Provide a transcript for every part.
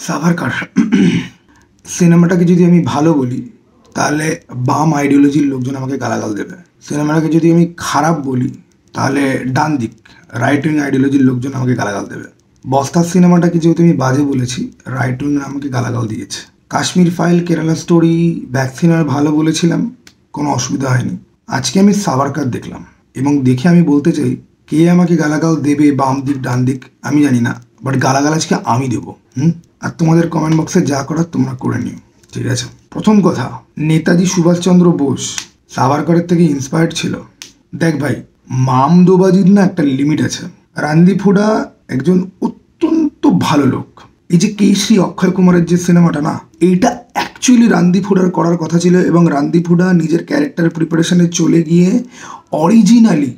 সাভারকার সিনেমাটাকে যদি আমি ভালো বলি তাহলে বাম আইডিওলজির লোকজন আমাকে গালাগাল দেবে। সিনেমাটাকে যদি আমি খারাপ বলি তাহলে ডান দিক রাইট উইং আইডিওলজির লোকজন আমাকে গালাগাল দেবে। বস্তার সিনেমাটাকে যেহেতু আমি বাজে বলেছি, রাইট উইং আমাকে গালাগাল দিয়েছে। কাশ্মীর ফাইল, কেরালা স্টোরি, ভ্যাকসিনার ভালো বলেছিলাম, কোনো অসুবিধা হয়নি। আজকে আমি সাভারকার দেখলাম এবং দেখে আমি বলতে চাই, কে আমাকে গালাগাল দেবে বাম দিক ডান দিক আমি জানি না, বাট গালাগাল আজকে আমি দেবো। আর তোমাদের কমেন্ট বক্সে যা করার তোমরা করে নিও, ঠিক আছে? প্রথম কথা, নেতাজি সুভাষচন্দ্র বোস সাভারকারের থেকে ইন্সপায়ার্ড ছিল। দেখ ভাই, মামদোবাজির না একটা লিমিট আছে। রণদীপ হুডা একজন অত্যন্ত ভালো লোক। এই যে কেশরী অক্ষয় কুমারের যে সিনেমাটা না, এইটা অ্যাকচুয়ালি রণদীপ হুডার করার কথা ছিল এবং রণদীপ হুডা নিজের ক্যারেক্টার প্রিপারেশনে চলে গিয়ে অরিজিনালি,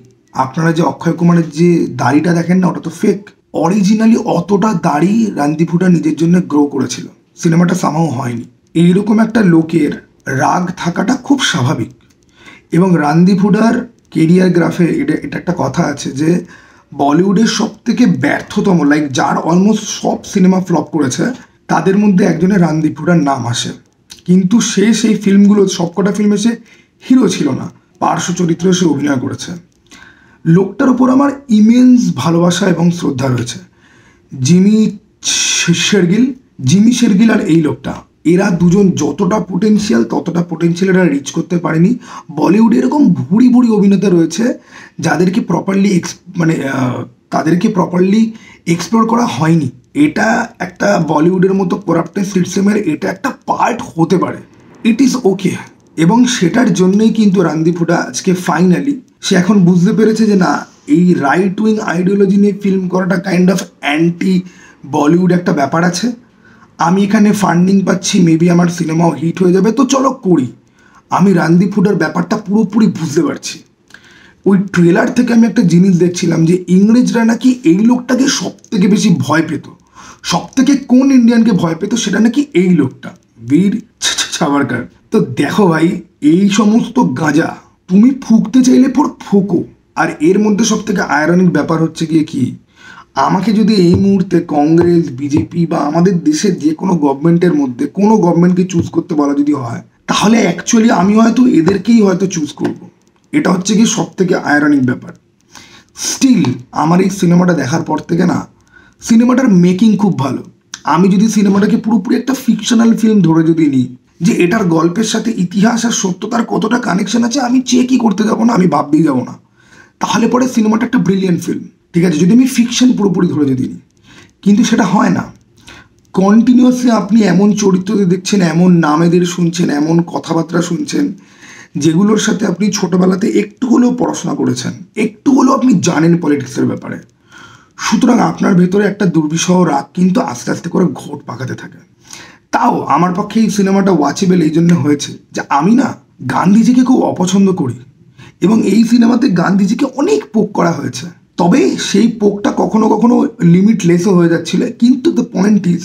আপনারা যে অক্ষয় কুমারের যে দাড়িটা দেখেন না, ওটা তো ফেক। অরিজিনালি অতটা দাড়ি রণদীপ হুডা নিজের জন্য গ্রো করেছিল। সিনেমাটা সামাও হয়নি। এইরকম একটা লোকের রাগ থাকাটা খুব স্বাভাবিক। এবং রণদীপ হুডার কেরিয়ার গ্রাফে এটা একটা কথা আছে যে বলিউডের সব থেকে ব্যর্থতম, লাইক যার অলমোস্ট সব সিনেমা ফ্লপ করেছে, তাদের মধ্যে একজনের রণদীপ হুডার নাম আসে। কিন্তু সে সেই ফিল্মগুলো, সবকটা ফিল্মে সে হিরো ছিল না, পার্শ্ব চরিত্রে সে অভিনয় করেছে। লোকটার উপর আমার ইমেন্স ভালোবাসা এবং শ্রদ্ধা রয়েছে। জিমি শেরগিল আর এই লোকটা, এরা দুজন যতটা পোটেনশিয়াল এরা রিচ করতে পারেনি। বলিউডে এরকম ভুড়ি অভিনেতা রয়েছে যাদেরকে তাদেরকে প্রপারলি এক্সপ্লোর করা হয়নি। এটা একটা বলিউডের মতো করাপ্টেড সিস্টেমের এটা একটা পার্ট হতে পারে, ইট ইজ ওকে। এবং সেটার জন্যই কিন্তু রণদীপ হুডা আজকে ফাইনালি সে এখন বুঝতে পেরেছে যে না, এই রাইট উইং আইডিওলজি নিয়ে ফিল্ম করাটা কাইন্ড অফ অ্যান্টি বলিউড একটা ব্যাপার আছে। আমি এখানে ফান্ডিং পাচ্ছি, মেবি আমার সিনেমাও হিট হয়ে যাবে, তো চলো করি। আমি রণদীপ হুডার ব্যাপারটা পুরোপুরি বুঝতে পারছি। ওই ট্রেলার থেকে আমি একটা জিনিস দেখছিলাম যে ইংরেজরা নাকি এই লোকটাকে সব থেকে বেশি ভয় পেত। সব থেকে কোন ইন্ডিয়ানকে ভয় পেত, সেটা নাকি এই লোকটা, বীর সাভারকার। তো দেখো ভাই, এই সমস্ত গাঁজা তুমি ফুঁকতে চাইলে পর ফুঁকো। আর এর মধ্যে সব থেকে আয়রনিক ব্যাপার হচ্ছে গিয়ে কি, আমাকে যদি এই মুহূর্তে কংগ্রেস, বিজেপি বা আমাদের দেশের যে কোনো গভর্নমেন্টের মধ্যে কোনো গভর্নমেন্টকে চুজ করতে বলা যদি হয়, তাহলে অ্যাকচুয়ালি আমি হয়তো এদেরকেই হয়তো চুজ করব। এটা হচ্ছে কি সব থেকে আয়রনিক ব্যাপার। স্টিল আমার এই সিনেমাটা দেখার পর থেকে না, সিনেমাটার মেকিং খুব ভালো। আমি যদি সিনেমাটাকে পুরোপুরি একটা ফিকশনাল ফিল্ম ধরে যদি নিই, যে এটার গল্পের সাথে ইতিহাস আর সত্যতার কতটা কানেকশন আছে আমি চেকই করতে যাবো না, আমি ভাবতেই যাবো না, তাহলে পরে সিনেমাটা একটা ব্রিলিয়েন্ট ফিল্ম, ঠিক আছে? যদি আমি ফিকশন পুরোপুরি ধরে যদি নিই, কিন্তু সেটা হয় না। কন্টিনিউয়াসলি আপনি এমন চরিত্রদের দেখছেন, এমন নামেদের শুনছেন, এমন কথাবার্তা শুনছেন যেগুলোর সাথে আপনি ছোটোবেলাতে একটু হলেও পড়াশোনা করেছেন, একটু হলেও আপনি জানেন পলিটিক্সের ব্যাপারে। সুতরাং আপনার ভেতরে একটা দুর্বিষহ রাগ কিন্তু আস্তে আস্তে করে ঘোট পাকাতে থাকে। তাও আমার পক্ষে এই সিনেমাটা ওয়াচেবল এই জন্য হয়েছে যে আমি না গান্ধীজিকে খুব অপছন্দ করি এবং এই সিনেমাতে গান্ধীজিকে অনেক পোক করা হয়েছে। তবে সেই পোকটা কখনো কখনো লিমিটলেসও হয়ে যাচ্ছিল। কিন্তু দ্য পয়েন্ট ইজ,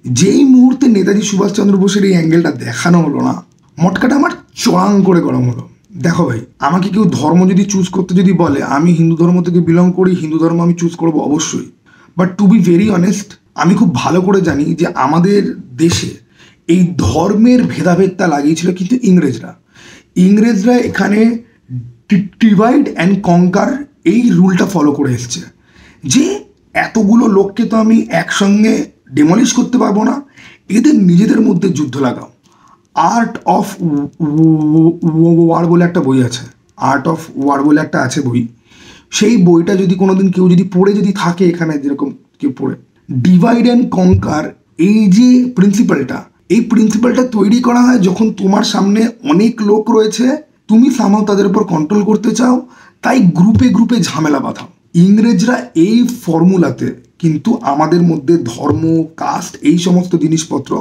যেই মুহূর্তে নেতাজি সুভাষচন্দ্র বোসের এই অ্যাঙ্গেলটা দেখানো হলো না, মটকাটা আমার চড়াং করে গরম হলো। দেখো ভাই, আমাকে কেউ ধর্ম যদি চুজ করতে যদি বলে, আমি হিন্দু ধর্ম থেকে বিলং করি, হিন্দু ধর্ম আমি চুজ করবো অবশ্যই। But to be very honest, আমি খুব ভালো করে জানি যে আমাদের দেশে এই ধর্মের ভেদাভেদটা লাগিয়েছিল কিন্তু ইংরেজরা এখানে ডিভাইড অ্যান্ড কঙ্কার এই রুলটা ফলো করে এসছে যে এতগুলো লোককে তো আমি একসঙ্গে ডেমলিশ করতে পারবো না, এদের নিজেদের মধ্যে যুদ্ধ লাগাও। আর্ট অফ ওয়ার বলে একটা বই আছে, আর্ট অফ ওয়ার বলে একটা আছে বই। সেই বইটা যদি কোনোদিন কেউ যদি পড়ে যদি থাকে, এখানে যেরকম কেউ পড়ে, ডিভাইড অ্যান্ড কঙ্কার এই যে প্রিন্সিপালটা তৈরি করা হয় যখন তোমার সামনে অনেক লোক রয়েছে, তুমি সামাও তাদের উপর কন্ট্রোল করতে চাও, তাই গ্রুপে ঝামেলা বাঁধাও। ইংরেজরা এই ফর্মুলাতে কিন্তু আমাদের মধ্যে ধর্ম, কাস্ট এই সমস্ত জিনিসপত্র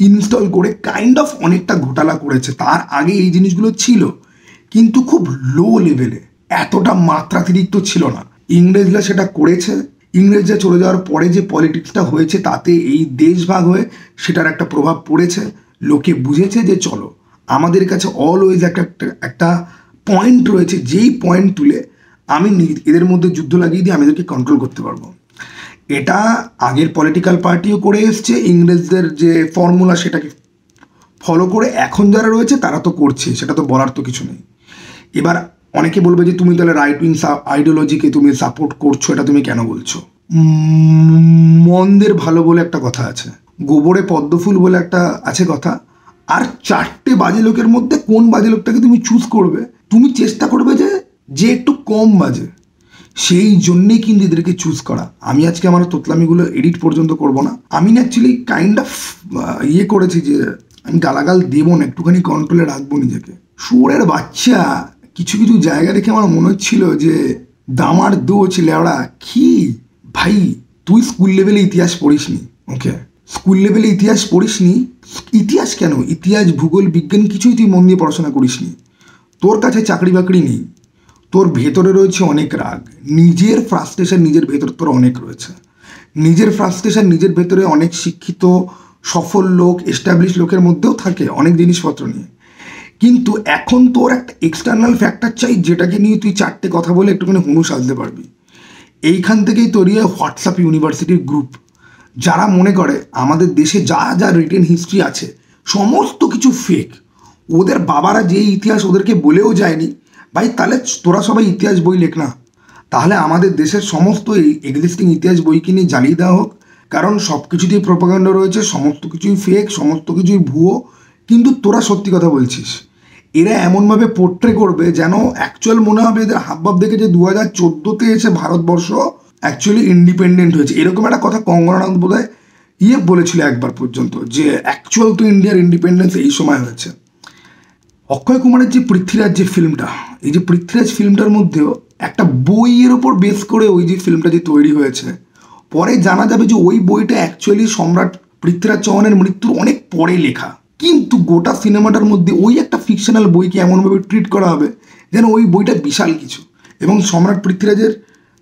ইনস্টল করে কাইন্ড অফ অনেকটা ঘোটালা করেছে। তার আগে এই জিনিসগুলো ছিল কিন্তু খুব লো লেভেলে, এতটা মাত্রাতিরিক্ত ছিল না। ইংরেজরা সেটা করেছে। ইংরেজরা চলে যাওয়ার পরে যে পলিটিক্সটা হয়েছে, তাতে এই দেশ ভাগ হয়ে সেটার একটা প্রভাব পড়েছে। লোকে বুঝেছে যে চলো, আমাদের কাছে অলওয়েজ একটা পয়েন্ট রয়েছে, যেই পয়েন্ট তুলে আমি এদের মধ্যে যুদ্ধ লাগিয়ে দিয়ে আমি এদেরকে কন্ট্রোল করতে পারবো। এটা আগের পলিটিক্যাল পার্টিও করে এসছে, ইংরেজদের যে ফর্মুলা সেটাকে ফলো করে এখন যারা রয়েছে তারা তো করছে, সেটা তো বলার তো কিছু নেই। এবার অনেকে বলবে যে তুমি তাহলে রাইট উইং আইডিওলজিকে তুমি সাপোর্ট করছো, এটা তুমি কেন বলছো? মন্দের ভালো বলে একটা কথা আছে, গোবরে পদ্মফুল বলে একটা আছে কথা। আর 4টে বাজে লোকের মধ্যে কোন বাজে লোকটাকে তুমি চুজ করবে, তুমি চেষ্টা করবে যে একটু কম বাজে, সেই জন্যেই কিন্তু এদেরকে চুজ করা। আমি আজকে আমার তোতলামিগুলো এডিট পর্যন্ত করব না, আমি না অ্যাকচুয়ালি কাইন্ড অফ করেছি যে আমি গালাগাল দেবো না, একটুখানি কন্ট্রোলে রাখবো নিজেকে। শুয়োরের বাচ্চা কিছু কিছু জায়গা দেখে আমার মনে হচ্ছিল যে দামার দোচ লেওড়া কি ভাই, তুই স্কুল লেভেলে ইতিহাস পড়িসনি, ওকে স্কুল লেভেলে ইতিহাস পড়িসনি, ইতিহাস কেন ইতিহাস ভূগোল বিজ্ঞান কিছুই তুই মন দিয়ে পড়াশোনা করিসনি, তোর কাছে চাকরি বাকরি নেই, তোর ভেতরে রয়েছে অনেক রাগ, নিজের ফ্রাস্ট্রেশন নিজের ভেতরে তোর অনেক রয়েছে, নিজের ফ্রাস্ট্রেশন নিজের ভেতরে অনেক শিক্ষিত সফল লোক এস্টাবলিশ লোকের মধ্যেও থাকে অনেক জিনিসপত্র নিয়ে। কিন্তু এখন তোর একটা এক্সটার্নাল ফ্যাক্টর চাই যেটাকে নিয়ে তুই 4টে কথা বলে একটুখানি হুনু সাজতে পারবি। এইখান থেকেই তৈরি হয় হোয়াটসঅ্যাপ ইউনিভার্সিটির গ্রুপ, যারা মনে করে আমাদের দেশে যা যা রিটেন হিস্ট্রি আছে সমস্ত কিছু ফেক, ওদের বাবারা যে ইতিহাস ওদেরকে বলেও যায়নি, ভাই তাহলে তোরা সবাই ইতিহাস বই লেখ না, তাহলে আমাদের দেশের সমস্ত এই এক্সিস্টিং ইতিহাস বইকে নিয়ে জ্বালিয়ে দেওয়া হোক, কারণ সব কিছুতেই প্রোপাগান্ডা রয়েছে, সমস্ত কিছুই ফেক, সমস্ত কিছুই ভুয়ো, কিন্তু তোরা সত্যি কথা বলছিস। এরা এমনভাবে পোর্ট্রে করবে যেন অ্যাকচুয়াল মনে হবে এদের হাবভাব দেখে যে 2014-তে এসে ভারতবর্ষ অ্যাকচুয়ালি ইন্ডিপেন্ডেন্ট হয়েছে, এরকম একটা কথা কঙ্গনা রানাউত বোধহয় বলেছিল একবার পর্যন্ত, যে অ্যাকচুয়াল তো ইন্ডিয়ার ইন্ডিপেন্ডেন্স এই সময় হয়েছে। অক্ষয় কুমারের যে পৃথ্বীরাজ যে ফিল্মটা, এই যে পৃথ্বীরাজ ফিল্মটার মধ্যেও একটা বইয়ের ওপর বেস করে ওই যে ফিল্মটা যে তৈরি হয়েছে, পরে জানা যাবে যে ওই বইটা অ্যাকচুয়ালি সম্রাট পৃথ্বীরাজ চৌহানের মৃত্যুর অনেক পরে লেখা, কিন্তু গোটা সিনেমাটার মধ্যে ওই একটা ফিকশনাল বইকে এমনভাবে ট্রিট করা হবে যেন ওই বইটা বিশাল কিছু। এবং সম্রাট পৃথ্বীরাজের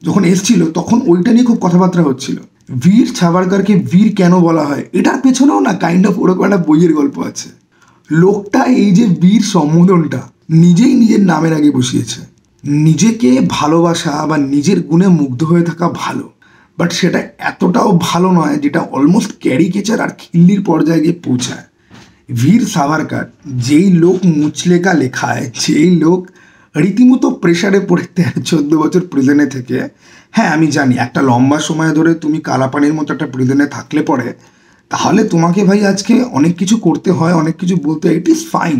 যখন এসছিল তখন ওইটা নিয়ে খুব কথাবার্তা হচ্ছিল, বীর সাভারকরকে বীর কেন বলা হয়, এটার পেছনেও না কাইন্ড অফ ওরকম একটা বইয়ের গল্প আছে। লোকটা এই যে বীর সম্বোধনটা নিজেই নিজের নামের আগে বসিয়েছে। নিজেকে ভালোবাসা বা নিজের গুণে মুগ্ধ হয়ে থাকা ভালো, বাট সেটা এতটাও ভালো নয় যেটা অলমোস্ট ক্যারিকেচার আর খিল্লির পর্যায়ে গিয়ে পৌঁছায়। বীর সাভারকর যেই লোক মুচলেকা লেখায়, যেই লোক রীতিমতো প্রেশারে পড়ে 13-14 বছর প্রিজনে থেকে, হ্যাঁ আমি জানি একটা লম্বা সময় ধরে তুমি কালাপানির মতো একটা প্রিজনে থাকলে পরে তাহলে তোমাকে ভাই আজকে অনেক কিছু করতে হয়, অনেক কিছু বলতে হয়, ইট ইজ ফাইন।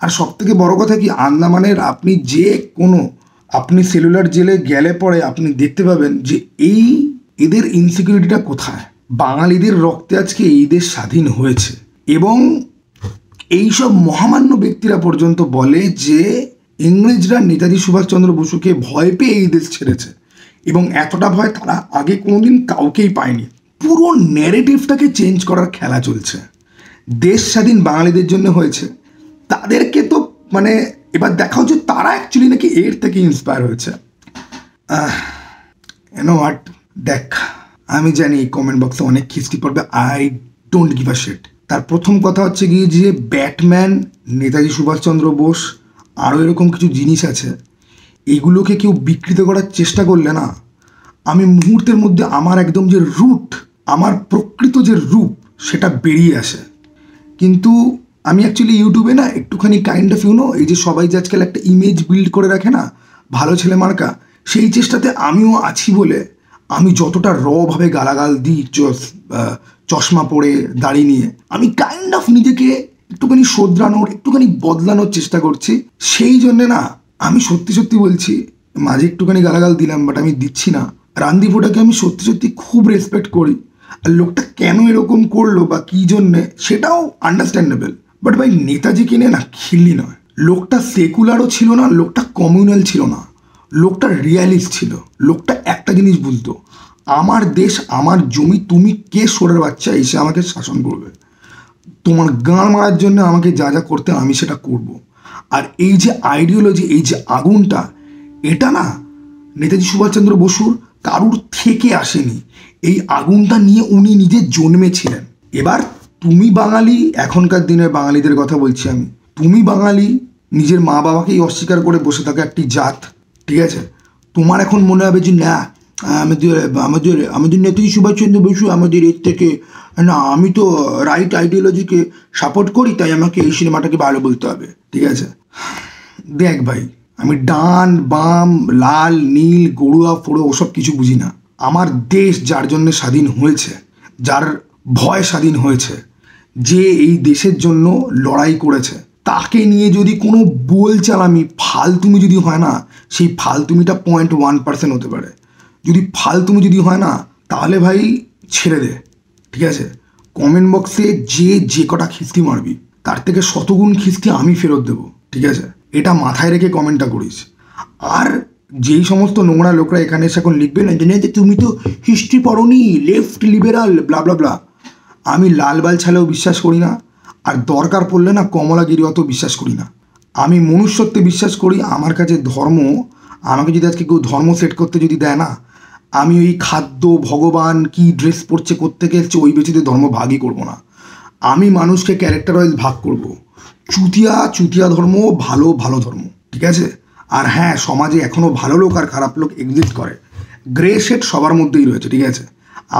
আর সব থেকে বড় কথা কি, আন্দামানের আপনি সেলুলার জেলে গেলে পরে আপনি দেখতে পাবেন যে এদের ইনসিকিউরিটিটা কোথায়। বাঙালিদের রক্তে আজকে এই দেশ স্বাধীন হয়েছে, এবং এইসব মহামান্য ব্যক্তিরা পর্যন্ত বলে যে ইংরেজরা নেতাজি সুভাষচন্দ্র বসুকে ভয় পেয়ে এই দেশ ছেড়েছে, এবং এতটা ভয় তারা আগে কোনোদিন কাউকেই পায়নি। পুরো ন্যারেটিভটাকে চেঞ্জ করার খেলা চলছে। দেশ স্বাধীন বাঙালিদের জন্য হয়েছে, তাদেরকে তো মানে এবার দেখা হচ্ছে তারা অ্যাকচুয়ালি নাকি এর থেকে ইন্সপায়ার হয়েছে। হোয়াট, দেখ আমি জানি এই কমেন্ট বক্সে অনেক খিস্তি পড়বে, I don't give a shit. তার প্রথম কথা হচ্ছে গিয়ে যে ব্যাটম্যান, নেতাজি সুভাষচন্দ্র বোস, আরও এরকম কিছু জিনিস আছে, এগুলোকে কেউ বিকৃত করার চেষ্টা করলে না, আমি মুহূর্তের মধ্যে আমার একদম যে রুট, আমার প্রকৃত যে রূপ সেটা বেরিয়ে আসে। কিন্তু আমি অ্যাকচুয়ালি ইউটিউবে না একটুখানি কাইন্ড অফ এই যে সবাই যে আজকাল একটা ইমেজ বিল্ড করে রাখে না ভালো ছেলে মার্কা, সেই চেষ্টাতে আমিও আছি বলে আমি যতটা রভাবে গালাগাল দিই চশমা পরে দাড়ি নিয়ে, আমি কাইন্ড অফ নিজেকে একটুখানি শোধরানোর, একটুখানি বদলানোর চেষ্টা করছি। সেই জন্যে না আমি সত্যি সত্যি বলছি, মাঝে একটুখানি গালাগাল দিলাম, বাট আমি দিচ্ছি না। রান্দিফোটাকে আমি সত্যি সত্যি খুব রেসপেক্ট করি, আর লোকটা কেন এরকম করলো বা কী জন্যে সেটাও আন্ডারস্ট্যান্ডেবল, বাট ভাই নেতাজিকে নিয়ে না খিল্লি নয়। লোকটা সেকুলারও ছিল না, লোকটা কমিউনাল ছিল না, লোকটা রিয়ালিস্ট ছিল। লোকটা একটা জিনিস বুঝতো, আমার দেশ আমার জমি, তুমি কে সোরের বাচ্চা এসে আমাকে শাসন করবে, তোমার গাঁড় মারার জন্য আমাকে যা যা করতে আমি সেটা করব। আর এই যে আইডিওলজি, এই যে আগুনটা, এটা না নেতাজি সুভাষচন্দ্র বসুর কারুর থেকে আসেনি, এই আগুনটা নিয়ে উনি নিজে জন্মেছিলেন। এবার তুমি বাঙালি, এখনকার দিনের বাঙালিদের কথা বলছি আমি, তুমি বাঙালি, নিজের মা বাবাকেই অস্বীকার করে বসে থাকা একটি জাত, ঠিক আছে? তোমার এখন মনে হবে যে না আমাদের আমাদের আমাদের নেতাজি সুভাষচন্দ্র বসু আমাদের এর থেকে, না আমি তো রাইট আইডিওলজিকে সাপোর্ট করি, তাই আমাকে এই সিনেমাটাকে ভালো বলতে হবে, ঠিক আছে? দেখ ভাই, আমি ডান বাম লাল নীল গড়ুয়া ফোড়ো ওসব কিছু বুঝি না। আমার দেশ যার জন্য স্বাধীন হয়েছে, যার ভয় স্বাধীন হয়েছে, যে এই দেশের জন্য লড়াই করেছে, তাকে নিয়ে যদি কোনো বোল চালামি ফালতুমি যদি হয় না, সেই ফালতুমিটা 0.1% হতে পারে। যদি ফালতুমি যদি হয় না, তাহলে ভাই ছেড়ে দে, ঠিক আছে? কমেন্ট বক্সে যে কটা খিস্তি মারবি, তার থেকে শতগুণ খিস্তি আমি ফেরত দেবো, ঠিক আছে? এটা মাথায় রেখে কমেন্টটা করিস। আর যেই সমস্ত নোংরা লোকরা এখানে এসে এখন লিখবে না যে তুমি তো হিস্ট্রি পড়োনি, লেফট লিবারাল ব্লা ব্লা ব্লা, আমি লালবাল ছালেও বিশ্বাস করি না, আর দরকার পড়লে না কমলাগিরি অত বিশ্বাস করি না। আমি মনুষ্যত্বে বিশ্বাস করি। আমার কাছে ধর্ম, আমাকে যদি আজকে কেউ ধর্ম সেট করতে যদি দেয় না, আমি ওই খাদ্য ভগবান কি ড্রেস পরছে কোত্থেকে এসছে ওই বেচিতে ধর্ম ভাগই করব না। আমি মানুষকে ক্যারেক্টার ওয়াইজ ভাগ করব। চুতিয়া ধর্ম, ভালো ভালো ধর্ম, ঠিক আছে? আর হ্যাঁ, সমাজে এখনও ভালো লোক আর খারাপ লোক এক্সিস্ট করে, গ্রে শেড সবার মধ্যেই রয়েছে, ঠিক আছে?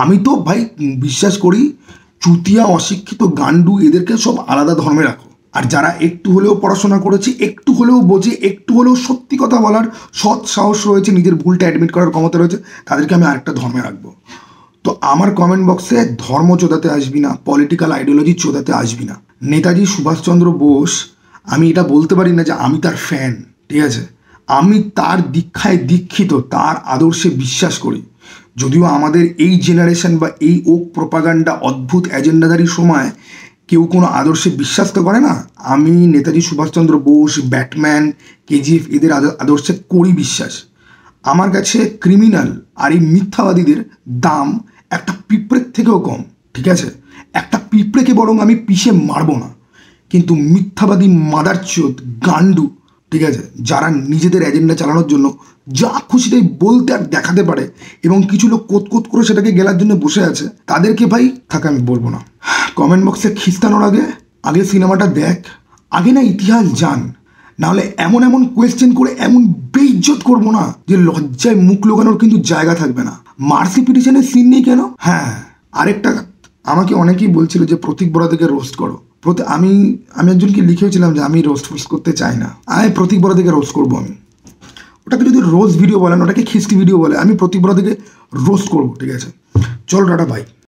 আমি তো ভাই বিশ্বাস করি চুতিয়া অশিক্ষিত গান্ডু এদেরকে সব আলাদা ধর্মে রাখো, আর যারা একটু হলেও পড়াশোনা করেছে, একটু হলেও বোঝে, একটু হলেও সত্যি কথা বলার সৎ সাহস রয়েছে, নিজের ভুলটা অ্যাডমিট করার ক্ষমতা রয়েছে, তাদেরকে আমি আরেকটা ধর্মে রাখবো। তো আমার কমেন্ট বক্সে ধর্ম চোদাতে আসবি না, পলিটিক্যাল আইডিওলজি চোদাতে আসবি না। নেতাজি সুভাষচন্দ্র বোস, আমি এটা বলতে পারি না যে আমি তার ফ্যান, ঠিক আছে? আমি তার দীক্ষায় দীক্ষিত, তার আদর্শে বিশ্বাস করি। যদিও আমাদের এই জেনারেশন বা এই ওক প্রপাগান্ডা অদ্ভুত এজেন্ডাধারী সময় কেউ কোনো আদর্শে বিশ্বাস তো করে না, আমি নেতাজি সুভাষচন্দ্র বোস, ব্যাটম্যান, কেজিএফ এদের আদর্শে করি বিশ্বাস। আমার কাছে ক্রিমিনাল আর এই মিথ্যাবাদীদের দাম একটা পিঁপড়ের থেকেও কম, ঠিক আছে? একটা পিঁপড়েকে বরং আমি পিষে মারবো না, কিন্তু মিথ্যাবাদী মাদারচোদ গান্ডু, ঠিক আছে, যারা নিজেদের এজেন্ডা চালানোর জন্য যা খুশি তাই বলতে আর দেখাতে পারে, এবং কিছু লোক কোত করে সেটাকে গেলার জন্য বসে আছে, তাদেরকে ভাই থাকা আমি বলবো না। কমেন্ট বক্সে খিস্তানোর আগে সিনেমাটা দেখ, আগে না ইতিহাস জান, নাহলে এমন এমন কোয়েশ্চেন করে এমন বেইজ্জত করবো না যে লজ্জায় মুখ লোকানোর কিন্তু জায়গা থাকবে না। মার্সি পিটিশনের সিন নেই কেন? হ্যাঁ, আরেকটা, আমাকে অনেকেই বলছিল যে প্রতীক বরাদেকে রোস্ট করো। আমি একজনকে লিখেছিলাম যে আমি রোস্ট করতে চাই না, আমি প্রতীক বরাদেকে রোস্ট করবো। আমি ওটাকে যদি রোস্ট ভিডিও বলেন, ওটাকে খিস্তি ভিডিও বলে, আমি প্রতীক বরাদেকে রোস্ট করবো, ঠিক আছে? চল টাটা, বাই।